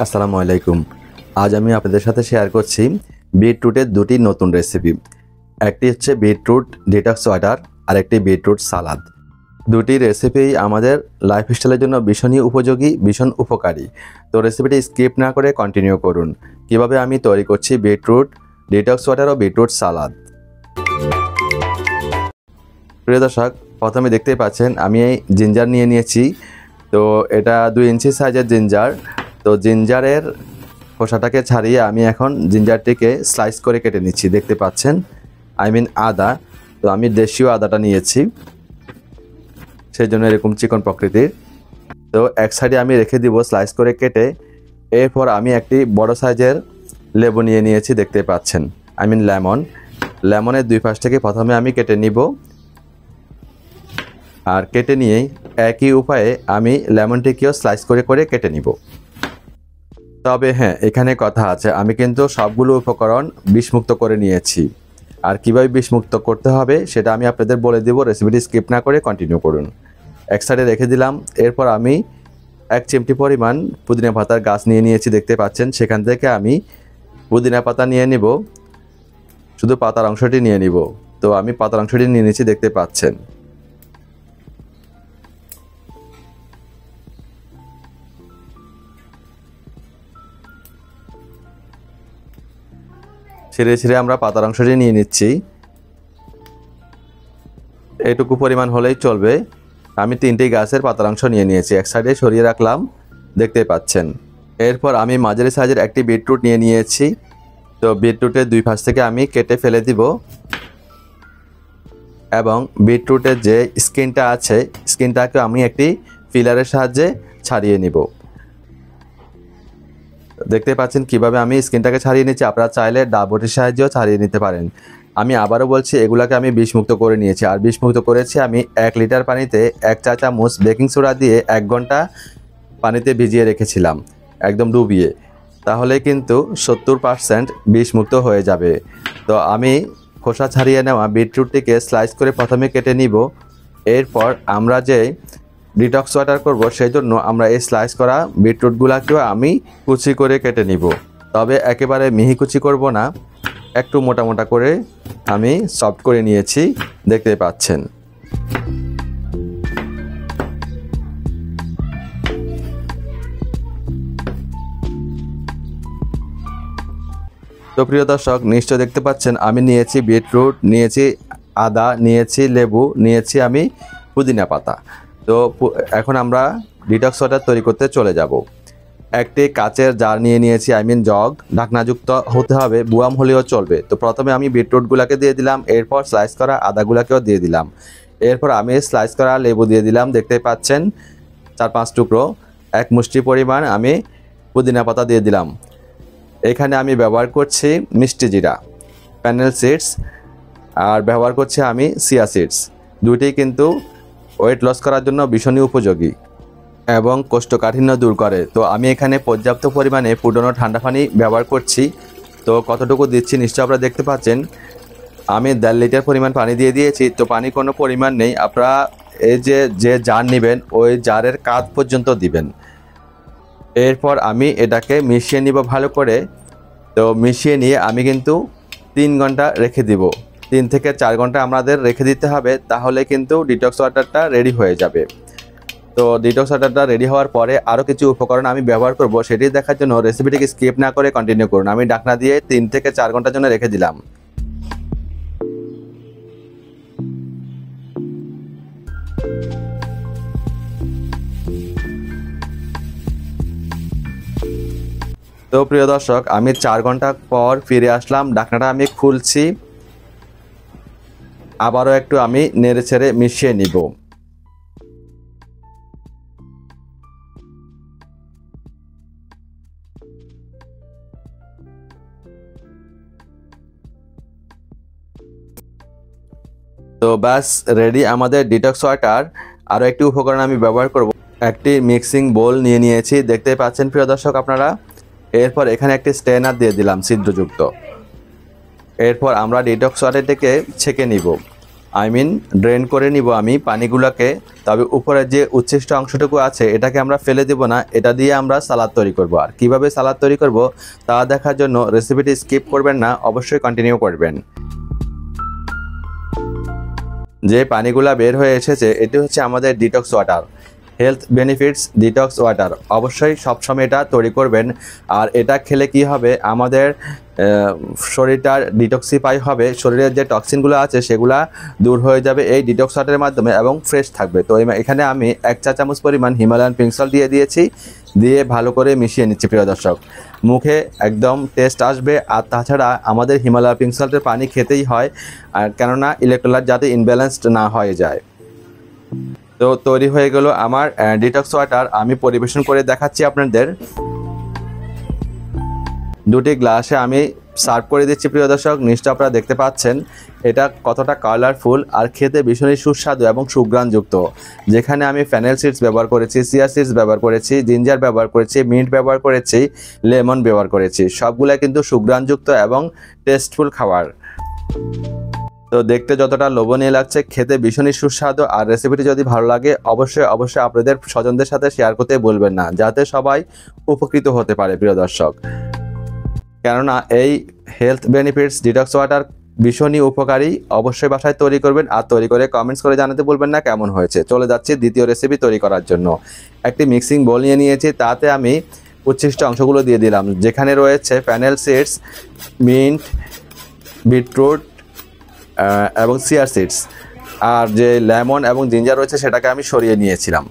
আসসালামু আলাইকুম। আজ আমি আপনাদের সাথে শেয়ার করছি বিটরুটের দুটি নতুন রেসিপি। একটি হচ্ছে বিটরুট ডিটক্স ওয়াটার আর একটি বিটরুট সালাদ। দুটি রেসিপি আমাদের লাইফস্টাইলের জন্য ভীষণই উপযোগী, ভীষণ উপকারী। তো রেসিপিটি স্কিপ না করে কন্টিনিউ করুন। কিভাবে আমি তৈরি করছি বিটরুট ডিটক্স ওয়াটার ও বিটরুট সালাদ। প্রিয় দর্শক, প্রথমে দেখতেই পাচ্ছেন আমি এই জিঞ্জার নিয়ে নিয়েছি। তো এটা 2 ইঞ্চি সাইজের জিঞ্জার। তো জিঞ্জারের খোসাটাকে ছাড়িয়ে আমি এখন জিঞ্জারটিকে স্লাইস করে কেটে নিচ্ছি। দেখতে পাচ্ছেন আদা। তো আমি দেশীয় আদাটা নিয়েছি, সেই জন্য এরকম চিকন প্রকৃতির। তো এক সাইডে আমি রেখে দিব স্লাইস করে কেটে। এরপর আমি একটি বড় সাইজের লেবু নিয়ে নিয়েছি। দেখতে পাচ্ছেন লেমনের দুই পাশ থেকে প্রথমে আমি কেটে নিব। আর কেটে নিয়েই একই উপায়ে আমি লেমনটিকেও স্লাইস করে করে কেটে নিব। তবে হ্যাঁ, এখানে কথা আছে, আমি কিন্তু সবগুলো উপকরণ বিষমুক্ত করে নিয়েছি। আর কীভাবে বিষমুক্ত করতে হবে সেটা আমি আপনাদের বলে দেব। রেসিপিটি স্কিপ না করে কন্টিনিউ করুন। এক সাইডে রেখে দিলাম। এরপর আমি 1 চিমটি পরিমাণ পুদিনা পাতার গাছ নিয়ে নিয়েছি। দেখতে পাচ্ছেন সেখান থেকে আমি পুদিনা পাতা নিয়ে নিব, শুধু পাতার অংশটি নিয়ে নিব। তো আমি পাতার অংশটি নিয়ে নিয়েছি, দেখতে পাচ্ছেন। ছিঁড়ে ছিঁড়ে আমরা পাতার অংশটি নিয়ে নিচ্ছি। এইটুকু পরিমাণ হলেই চলবে। আমি 3টি গাছের পাতার অংশ নিয়ে নিয়েছি, এক সাইডে সরিয়ে রাখলাম। দেখতে পাচ্ছেন। এরপর আমি মাঝারি সাইজের একটি বিটরুট নিয়ে নিয়েছি। তো বিটরুটের দুই পাশ থেকে আমি কেটে ফেলে দিব এবং বিটরুটের যে স্কিনটা আছে স্কিনটাকে আমি একটি পিলারের সাহায্যে ছাড়িয়ে নিব। দেখতে পাচ্ছেন কিভাবে আমি স্কিনটাকে ছাড়িয়ে নিচ্ছি। আপনারা চাইলে ডাবটির সাহায্যেও ছাড়িয়ে নিতে পারেন। আমি আবারও বলছি, এগুলাকে আমি বিষমুক্ত করে নিয়েছি। আর বিষমুক্ত করেছি আমি 1 লিটার পানিতে 1 চা চামচ বেকিং সোডা দিয়ে 1 ঘন্টা পানিতে ভিজিয়ে রেখেছিলাম, একদম ডুবিয়ে। তাহলে কিন্তু 70% বিষমুক্ত হয়ে যাবে। তো আমি খোসা ছাড়িয়ে নেওয়া বিটরুটটিকে স্লাইস করে প্রথমে কেটে নিব। এরপর আমরা যে ডিটক্স ওয়াটার করব সেই জন্য আমরা এই স্লাইস করা বিটরুটগুলোকেও আমি কুচি করে কেটে নিব। তবে একেবারে মিহি কুচি করব না, একটু মোটা মোটা করে আমি সফট করে নিয়েছি। দেখতে পাচ্ছেন। তো প্রিয় দর্শক, নিশ্চয় দেখতে পাচ্ছেন আমি নিয়েছি বিটরুট, নিয়েছি আদা, নিয়েছি লেবু, নিয়েছি আমি পুদিনা পাতা। তো এখন আমরা ডিটক্স ওয়াটার তৈরি করতে চলে যাব। একটি কাচের জার নিয়ে নিয়েছি, জগ। ঢাকনাযুক্ত হতে হবে, বুয়াম হলেও চলবে। তো প্রথমে আমি বিটরুটগুলোকে দিয়ে দিলাম। এরপর স্লাইস করা আদাগুলোকেও দিয়ে দিলাম। এরপর আমি স্লাইস করা লেবু দিয়ে দিলাম। দেখতে পাচ্ছেন 4-5 টুকরো। 1 মুষ্টি পরিমাণ আমি পুদিনা পাতা দিয়ে দিলাম। এখানে আমি ব্যবহার করছি মিষ্টি জিরা, প্যানেল সিডস, আর ব্যবহার করছি আমি চিয়া সিডস। দুইটি কিন্তু ওয়েট লস করার জন্য ভীষণই উপযোগী এবং কোষ্ঠকাঠিন্য দূর করে। তো আমি এখানে পর্যাপ্ত পরিমাণে ফুটানো ঠান্ডা পানি ব্যবহার করছি। তো কতটুকু দিচ্ছি নিশ্চয় আপনারা দেখতে পাচ্ছেন। আমি 1.5 লিটার পরিমাণ পানি দিয়ে দিয়েছি। তো পানি কোনো পরিমাণ নেই, আপনারা এই যে জার নেবেন ওই জারের কাঁধ পর্যন্ত দিবেন। এরপর আমি এটাকে মিশিয়ে নিব ভালো করে। তো মিশিয়ে নিয়ে আমি কিন্তু 3 ঘন্টা রেখে দিব। 3 থেকে 4 ঘন্টা আমাদের রেখে দিতে হবে, তাহলে কিন্তু ডিটক্স ওয়াটারটা রেডি হয়ে যাবে। তো ডিটক্স ওয়াটারটা রেডি হওয়ার পরে আরও কিছু উপকরণ আমি ব্যবহার করব, সেটি দেখার জন্য রেসিপিটিকে স্কিপ না করে কন্টিনিউ করুন। আমি ঢাকনা দিয়ে 3 থেকে 4 ঘন্টার জন্য রেখে দিলাম। তো প্রিয় দর্শক, আমি 4 ঘন্টা পর ফিরে আসলাম। ঢাকনাটা আমি খুলছি, আবারও একটু আমি নেড়ে ছেড়ে মিশিয়ে নিব। তো ব্যাস রেডি আমাদের ডিটক্স ওয়াটার। আরও একটি উপকরণ আমি ব্যবহার করব। একটি মিক্সিং বোল নিয়ে নিয়েছি, দেখতে পাচ্ছেন প্রিয় দর্শক আপনারা। এরপর এখানে একটি স্ট্রেনার দিয়ে দিলাম ছিদ্রযুক্ত। এরপর আমরা ডিটক্স ওয়াটারটাকে ছেঁকে নিব। ড্রেন করে নিব আমি পানিগুলোকে। তবে উপরে যে উচ্ছিষ্ট অংশটুকু আছে এটাকে আমরা ফেলে দেব না, এটা দিয়ে আমরা সালাদ তৈরি করব। আর কিভাবে সালাদ তৈরি করব তা দেখার জন্য রেসিপিটি স্কিপ করবেন না, অবশ্যই কন্টিনিউ করবেন। যে পানিগুলা বের হয়ে এসেছে এটি হচ্ছে আমাদের detox water, health benefits detox water. অবশ্যই সবসময় এটা তৈরি করবেন। আর এটা খেলে কি হবে, আমাদের শরীরটা ডিটক্সিফাই হবে, শরীরের যে টক্সিনগুলো আছে সেগুলা দূর হয়ে যাবে এই ডিটক্স ওয়াটারের মাধ্যমে এবং ফ্রেশ থাকবে। তো এখানে আমি 1 চা চামচ পরিমাণ হিমালয়ান পিঙ্ক সল্ট দিয়ে দিয়েছি, দিয়ে ভালো করে মিশিয়ে নিচ্ছি প্রিয় দর্শক। মুখে একদম টেস্ট আসবে। আর তাছাড়া আমাদের হিমালয়ান পিঙ্ক সল্টের পানি খেতেই হয়, কেননা ইলেকট্রোলাইট যাতে ইনব্যালেন্সড না হয়ে যায়। তো তৈরি হয়ে গেল আমার ডিটক্স ওয়াটার। আমি পরিবেশন করে দেখাচ্ছি আপনাদের। 2টি গ্লাসে আমি সার্ভ করে দিচ্ছি প্রিয় দর্শক। নিশ্চয় আপনারা দেখতে পাচ্ছেন এটা কতটা কালারফুল আর খেতে ভীষণই সুস্বাদু এবং সুঘ্রাণযুক্ত। যেখানে আমি ফেনেল সিডস ব্যবহার করেছি, চিয়া সিডস ব্যবহার করেছি, জিঞ্জার ব্যবহার করেছি, মিন্ট ব্যবহার করেছি, লেমন ব্যবহার করেছি। সবগুলা কিন্তু সুঘ্রাণযুক্ত এবং টেস্টফুল খাবার। তো দেখতে যতটা লোভনীয় লাগছে, খেতে ভীষণই সুস্বাদু। আর রেসিপিটি যদি ভালো লাগে অবশ্যই আপনাদের স্বজনদের সাথে শেয়ার করতে বলবেন না, যাতে সবাই উপকৃত হতে পারে প্রিয় দর্শক। কেননা এই হেলথ বেনিফিটস ডিটক্স ওয়াটার ভীষণই উপকারী। অবশ্যই বাসায় তৈরি করবেন আর তৈরি করে কমেন্টস করে জানাতে বলবেন না কেমন হয়েছে। চলে যাচ্ছি দ্বিতীয় রেসিপি তৈরি করার জন্য। একটি মিক্সিং বোল নিয়ে নিয়েছি, তাতে আমি উচ্ছিষ্ট অংশগুলো দিয়ে দিলাম, যেখানে রয়েছে ফেনেল সিডস, মিন্ট, বিটরুট এবং চিয়া সিডস। আর যে লেমন এবং জিঞ্জার রয়েছে সেটাকে আমি সরিয়ে নিয়েছিলাম,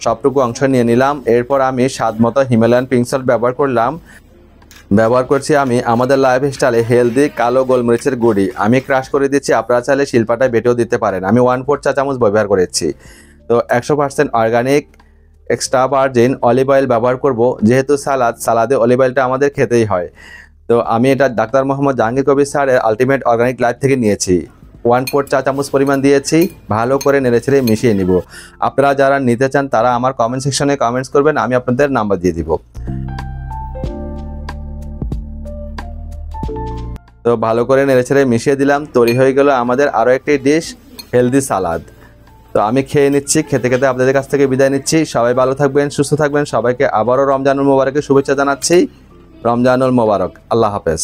সবটুকু অংশ নিয়ে নিলাম। এরপর আমি স্বাদ মতো হিমালয়ান পিঙ্ক সল্ট ব্যবহার করছি আমি আমাদের লাইফস্টাইলে হেলদি কালো গোলমরিচের গুঁড়ি। আমি ক্রাশ করে দিচ্ছি, আপনারা চাইলে শিলপাটায় বেটেও দিতে পারেন। আমি 1/4 চা চামচ ব্যবহার করেছি। তো 100% organic extra virgin olive oil ব্যবহার করব, যেহেতু সালাদে অলিভ অয়েলটা আমাদের খেতেই হয়। তো আমি এটা ডাক্তার মোহাম্মদ জাহাঙ্গীর কবির স্যারের আলটিমেট অর্গানিক লাইফ থেকে নিয়েছি। 1/4 চা চামচ পরিমাণ দিয়েছি, ভালো করে নেড়েচেড়ে মিশিয়ে নিব। আপনারা যারা নিতে চান তারা আমার কমেন্ট সেকশনে কমেন্টস করবেন, আমি আপনাদের নাম্বার দিয়ে দিব। তো ভালো করে নেড়েচেড়ে মিশিয়ে দিলাম। তৈরি হয়ে গেল আমাদের আরও একটি ডিশ, হেলদি সালাদ। তো আমি খেয়ে নিচ্ছি, খেতে খেতে আপনাদের কাছ থেকে বিদায় নিচ্ছি। সবাই ভালো থাকবেন, সুস্থ থাকবেন। সবাইকে আবারও রমজানুল মোবারকের শুভেচ্ছা জানাচ্ছি। রমজানুল মোবারক। আল্লাহ হাফেজ।